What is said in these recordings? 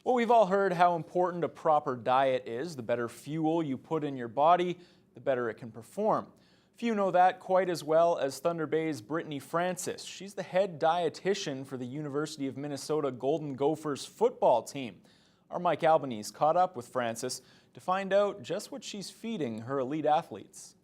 Well, we've all heard how important a proper diet is. The better fuel you put in your body, the better it can perform. Few know that quite as well as Thunder Bay's Brittany Francis. She's the head dietitian for the University of Minnesota Golden Gophers football team. Our Mike Albanese caught up with Francis to find out just what she's feeding her elite athletes.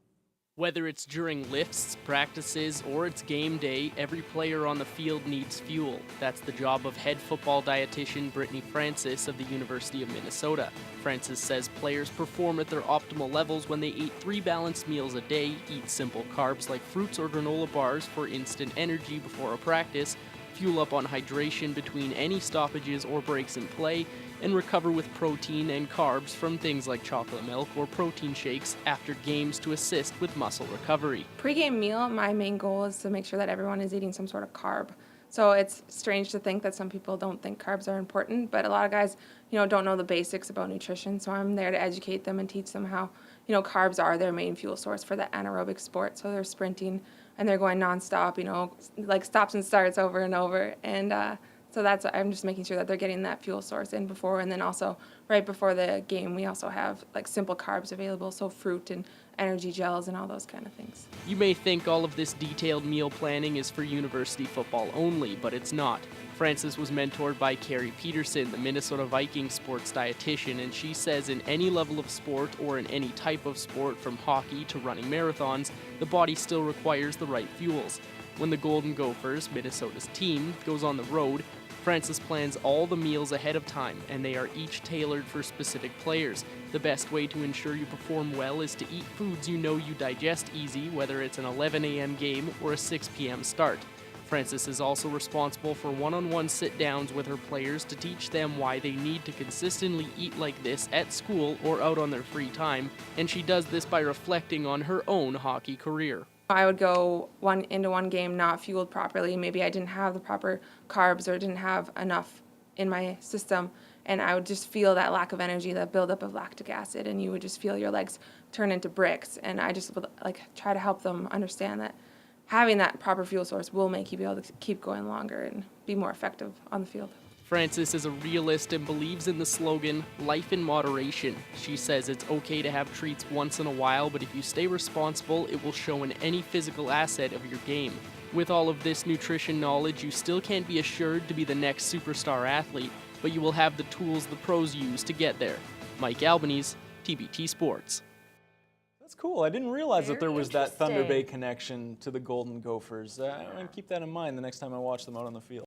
Whether it's during lifts, practices, or it's game day, every player on the field needs fuel. That's the job of head football dietitian Brittany Francis of the University of Minnesota. Francis says players perform at their optimal levels when they eat 3 balanced meals a day, eat simple carbs like fruits or granola bars for instant energy before a practice, fuel up on hydration between any stoppages or breaks in play, and recover with protein and carbs from things like chocolate milk or protein shakes after games to assist with muscle recovery. Pre-game meal, my main goal is to make sure that everyone is eating some sort of carb. So it's strange to think that some people don't think carbs are important, but a lot of guys, don't know the basics about nutrition. So I'm there to educate them and teach them how, carbs are their main fuel source for the anaerobic sport. So they're sprinting and they're going nonstop, like stops and starts over and over. And so I'm just making sure that they're getting that fuel source in before, and then also right before the game, we also have like simple carbs available, so fruit and energy gels and all those kind of things. You may think all of this detailed meal planning is for university football only, but it's not. Francis was mentored by Carrie Peterson, the Minnesota Vikings sports dietitian, and she says in any level of sport or in any type of sport, from hockey to running marathons, the body still requires the right fuels. When the Golden Gophers, Minnesota's team, goes on the road, Francis plans all the meals ahead of time, and they are each tailored for specific players. The best way to ensure you perform well is to eat foods you digest easy, whether it's an 11 a.m. game or a 6 p.m. start. Francis is also responsible for one-on-one sit-downs with her players to teach them why they need to consistently eat like this at school or out on their free time, and she does this by reflecting on her own hockey career. I would go into one game not fueled properly. Maybe I didn't have the proper carbs or didn't have enough in my system, and I would just feel that lack of energy, that buildup of lactic acid, and you would just feel your legs turn into bricks. And I just would try to help them understand that having that proper fuel source will make you be able to keep going longer and be more effective on the field. Francis is a realist and believes in the slogan, life in moderation. She says it's okay to have treats once in a while, but if you stay responsible, it will show in any physical asset of your game. With all of this nutrition knowledge, you still can't be assured to be the next superstar athlete, but you will have the tools the pros use to get there. Mike Albanese, TBT Sports. That's cool. I didn't realize that there was that Thunder Bay interesting. connection to the Golden Gophers. I'm going to keep that in mind the next time I watch them out on the field.